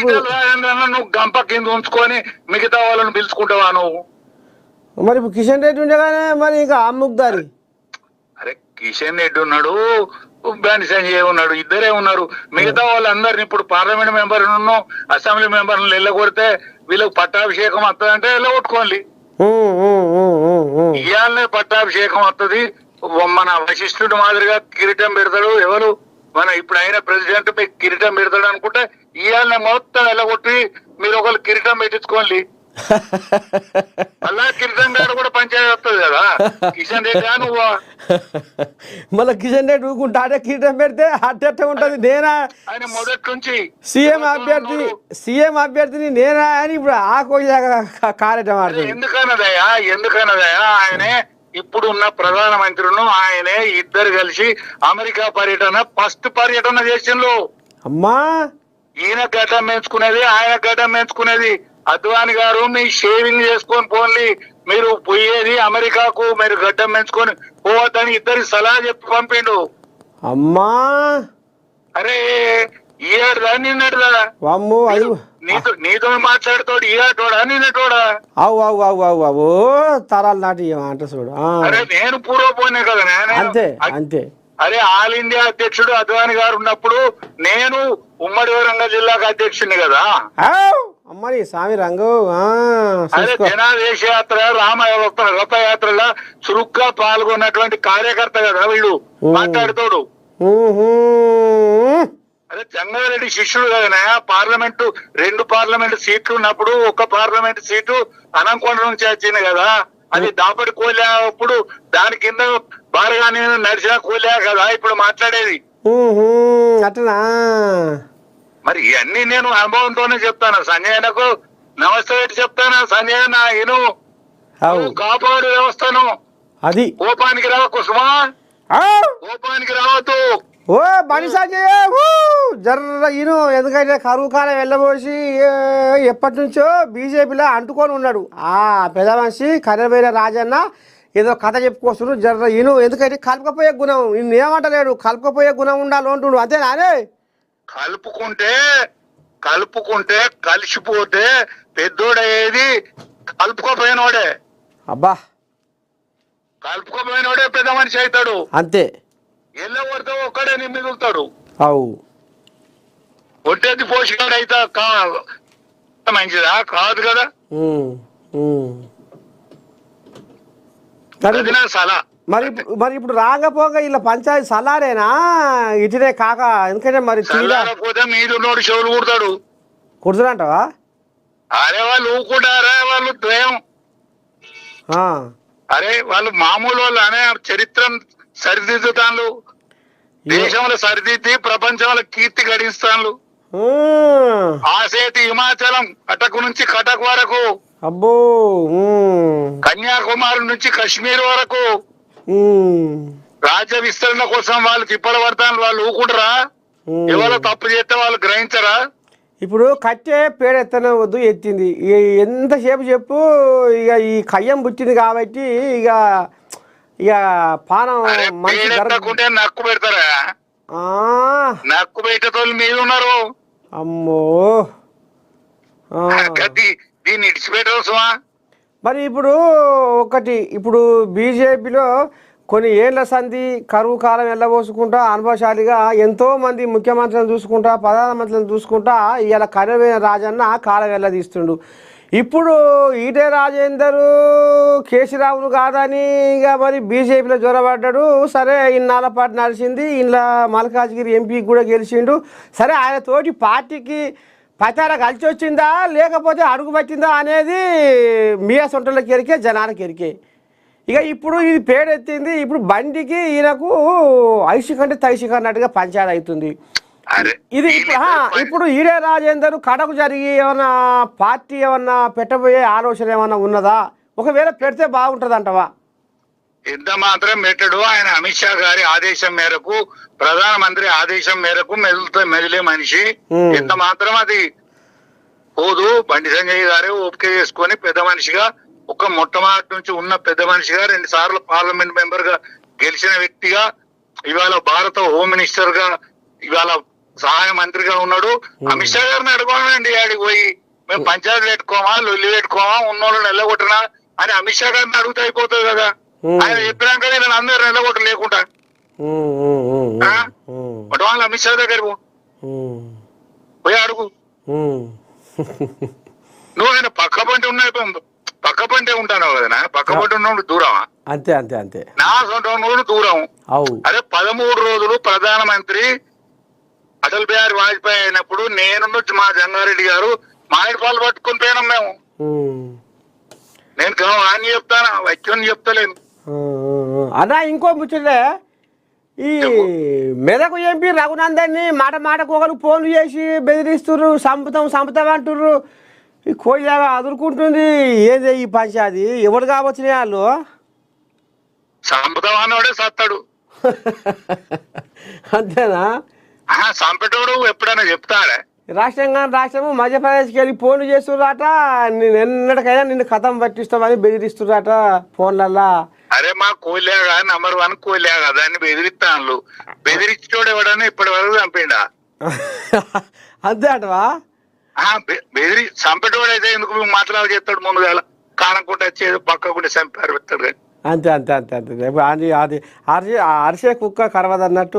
నువ్వు గంప కింద ఉంచుకొని మిగతా వాళ్ళని పిలుచుకుంటావా నువ్వు? మరి ఇప్పుడు కిషన్ రెడ్డి ఉండగానే మరి ఇంకా అమ్ముక్దారి. అరే కిషన్ రెడ్డి ఉన్నాడు, బండి సంజయ్ ఉన్నాడు, ఇద్దరే ఉన్నారు. మిగతా వాళ్ళందరినీ ఇప్పుడు పార్లమెంట్ మెంబర్లను అసెంబ్లీ మెంబర్లను వెళ్ళగొడితే వీళ్ళకి పట్టాభిషేకం వస్తుందంటే వెళ్ళగొట్టుకోండి. ఇవాళనే పట్టాభిషేకం వస్తుంది. మన వశిష్ఠుడి మాదిరిగా కిరీటం పెడతాడు ఎవరు మన ఇప్పుడు అయిన ప్రెసిడెంట్ మీకు కిరీటం పెడతాడు అనుకుంటే ఇవాళనే మొత్తం వెళ్ళగొట్టి మీరు ఒకళ్ళు కిరీటం పెట్టించుకోండి. మళ్ళా కిరీటం గారు కూడా పంచాయతీ వస్తుంది కదా. కిషన్ రెడ్డి నువ్వు మళ్ళీ కిషన్ రెడ్డి ఊరుకుంటా అంటే కిరీటం పెడితే అట్ట ఉంటది. నేనా ఆయన మొదటి నుంచి సీఎం అభ్యర్థిని నేనా అని ఇప్పుడు ఆ కోసాక కారేటం ఆడుతుంది. ఎందుకన్నదయా ఆయనే ఇప్పుడు ఉన్న ప్రధానమంత్రిను ఆయనే ఇద్దరు కలిసి అమెరికా పర్యటన ఫస్ట్ పర్యటన చేసిండ్రు. అమ్మా ఈయన గడ్డం పెంచుకునేది ఆయన గడ్డం పెంచుకునేది. అద్వాని గారు మీ షేవింగ్ చేసుకొని పోన్లి, మీరు పోయేది అమెరికాకు, మీరు గడ్డం పెంచుకొని పోవద్దని ఇద్దరికి సలహా చెప్పి పంపిండు. అమ్మా అరే ఈయాడుదా నిన్నడుదా నీతో మాట్లాడుతాడు ఈయాటోడా నిన్నటోడా? అవు అవు అవు అవు అవు తరాలు నాటి అంట చూడు. అరే నేను పూర్వపోయినా కదా అంతే అంతే. అరే ఆల్ ఇండియా అధ్యక్షుడు అద్వాని గారు ఉన్నప్పుడు నేను ఉమ్మడి వరంగల్ జిల్లాకు అధ్యక్షుడిని కదా. అమ్మని స్వామి రంగు. అదే జనాదేశ యాత్ర రథయాత్రలో చురుగ్గా పాల్గొన్నటువంటి కార్యకర్త కదా వీళ్ళు మాట్లాడుతాడు. అదే జంగారెడ్డి శిష్యుడు కదా. పార్లమెంటు 2 పార్లమెంటు సీట్లు ఉన్నప్పుడు ఒక పార్లమెంటు సీటు అనంకొండ నుంచి వచ్చింది కదా. అది దాపటి కోలే అప్పుడు దాని కింద బాగా నేను నడిచిన కోలే కదా ఇప్పుడు మాట్లాడేది. అట్లా మరి ఇవన్నీ నేను అనుభవంతోనే చెప్తాను. సంజయనకు నమస్తే పెట్టి చెప్తాను. సంజయ్ నా ఇను కాపాడు వ్యవస్థను అది కోపానికి రావ కుసుమా, కోపానికి రావద్దు. ఓ బనిసా జర్ర ఇను. ఎందుకంటే కరువు కాలం వెళ్ళబోసి ఎప్పటి నుంచో బీజేపీలో అంటుకొని ఉన్నాడు ఆ పెద్ద మనిషి కర్రబేర రాజన్న. ఏదో కథ చెప్పుకొస్తున్నాడు జర్ర ఇను. ఎందుకంటే కలపకపోయే గుణం నిన్ను ఏమంటలేడు, కలపకపోయే గుణం ఉండాలి అంటుడు. అంతేనానే? కలుపుకుంటే కలిసిపోతే పెద్దోడేది కలుపుకోపోయినోడే. అబ్బా కలుపుకోపోయినోడే పెద్ద మనిషి అవుతాడు. అంతే. ఎల్లవరితో ఒక్కడే మిగులుతాడు. అవు ఒట్టేది పోషకాడు అయితే మంచిదా కాదు కదా. మరి మరి ఇప్పుడు రాకపోగా ఇలా పంచాయతీ సలారేనా ఇటునే కాక? ఎందుకంటే మరి పోతే మీరు నోడు చెవులు కుడతాడు. కుడుతురంటావా? అరే వాళ్ళు ఊకుంటారా వాళ్ళు ద్వయం. అరే వాళ్ళు మామూలు వాళ్ళు అనే చరిత్ర సరిదిద్దుతాను, దేశంలో సరిదిద్ది ప్రపంచంలో కీర్తి గడిస్తాను. ఆసేతి హిమాచలం కటక్ నుంచి కటక్ వరకు, అబ్బో కన్యాకుమారి నుంచి కాశ్మీర్ వరకు రాజ్య విస్తరణ కోసం వాళ్ళు తిప్పలు పడతాను. వాళ్ళు ఊకుంటారా? ఎవరో తప్పు చేస్తే వాళ్ళు గ్రహించరా? ఇప్పుడు కట్టే పేడ ఎత్తనే వద్దు, ఎత్తింది ఎంతసేపు చెప్పు. ఇక ఈ కయ్యం పుట్టింది కాబట్టి ఇక ఇక పానం మంచి నక్కు పెడతారా? నక్కు పెట్టేటోళ్ళు మీద ఉన్నారు. అమ్మో దీన్ని ఇడిచిపెట్టవసమా? మరి ఇప్పుడు ఒకటి ఇప్పుడు బీజేపీలో కొన్ని ఏళ్ల సంధి కరువు కాలం వెళ్ళబోసుకుంటా అనుభవశాలిగా ఎంతోమంది ముఖ్యమంత్రులను చూసుకుంటా ప్రధానమంత్రులను చూసుకుంటా ఇవాళ కర్రవేన రాజన్న కాలం వెళ్ళదీస్తుండు. ఇప్పుడు ఈటే రాజేందర్ కేసీరావును కాదని ఇక మరి బీజేపీలో జ్వరపడ్డాడు. సరే ఇన్నాళ్ళ పాటు నడిచింది, ఇంట్లో మల్కాజ్గిరి ఎంపీకి కూడా గెలిచిండు. సరే ఆయన తోటి పార్టీకి ప్రచారం కలిసి వచ్చిందా లేకపోతే అడుగు పట్టిందా అనేది మీ సొంటలకు ఎరికే జనానికి ఎరికే. ఇక ఇప్పుడు ఇది పేడెత్తింది. ఇప్పుడు బండికి ఈయనకు ఐసి కంటే తైసి అన్నట్టుగా పంచాయతీ అవుతుంది. ఇది ఇప్పుడు ఈడే రాజేందర్ కడకు జరిగి ఏమన్నా పార్టీ ఏమన్నా పెట్టబోయే ఆలోచన ఏమన్నా ఉన్నదా? ఒకవేళ పెడితే బాగుంటది అంటవా? ఎంత మాత్రం పెట్టడు. ఆయన అమిత్ షా గారి ఆదేశం మేరకు, ప్రధానమంత్రి ఆదేశం మేరకు మెదిలే మనిషి. ఎంత మాత్రం అది పోదు. బండి సంజయ్ గారే ఓపిక చేసుకొని పెద్ద మనిషిగా, ఒక మొట్టమొదటి నుంచి ఉన్న పెద్ద మనిషిగా, 2 సార్లు పార్లమెంట్ మెంబర్ గా గెలిచిన వ్యక్తిగా, ఇవాళ భారత హోమ్ మినిస్టర్ గా, ఇవాళ సహాయ మంత్రిగా ఉన్నాడు. అమిత్ షా గారిని అడగండి, ఆడికి పోయి మేము పంచాయతీ పెట్టుకోమా, లొల్లి పెట్టుకోమా, ఉన్నోళ్ళని వెళ్ళగొట్టనా అని అమిత్ షా గారిని అడిగితే అయిపోతుంది కదా. ఆయన చెప్పినాక వీళ్ళని అందరూ వెళ్ళగొట్ట లేకుండా బట్ వాళ్ళు అమిత్ షా దగ్గర పోయి అడుగు. నువ్వు ఆయన పక్క పంటి ఉన్నాయి, పక్క పంటే ఉంటాను కదా, పక్క పంటి ఉన్నోడు దూరమా? అంతే అంతే అంతే. నా సొంత ఉన్నోడు దూరం. అదే 13 రోజులు ప్రధానమంత్రి అటల్ బిహారీ వాజ్పేయి అయినప్పుడు నేను మా జంగారెడ్డి గారు మామిడిపాలు పట్టుకుని పోయినాం మేము. నేను అని చెప్తానా, వైద్యం చెప్తలేను. అన్నా ఇంకో ముచ్చటే, ఈ మెదకు ఎంపీ రఘునందన్ని మాట మాటకు ఒకరు ఫోన్లు చేసి బెదిరిస్తుర్రు, సంపుతాం అంటుర్రు. ఈ కోయిలాగా అదురుకుంటుంది. ఏదే ఈ పంచాది ఎవరు కావచ్చినాయి వాళ్ళు? సంపుతాం అన్నవాడే సత్తాడు. అంతేనా? సంపేటోడు ఎప్పుడైనా చెప్తాడే? రాష్ట్రము మధ్యప్రదేశ్కి వెళ్ళి ఫోన్లు చేస్తుర్రాట, ఎన్నటికైనా నిన్ను కథం పట్టిస్తామని బెదిరిస్తుర్రాట ఫోన్లల్లా. అరే మా కోయిలాగా నంబర్ 1 కోయిలాగా దాన్ని బెదిరిస్తాను. బెదిరించోడు ఎవడన్నా ఇప్పటి వరకు చంపిండా? అంతే అంటవా? బెదిరి చంపేటోడు అయితే ఎందుకు మాట్లాడ చేస్తాడు? ముందుగా కానకుంటే వచ్చేది పక్కకుంటే చంపారు పెడతాడు. అంతే అంతే అంతే అంతే. అది అరిసే కుక్క కరవదన్నట్టు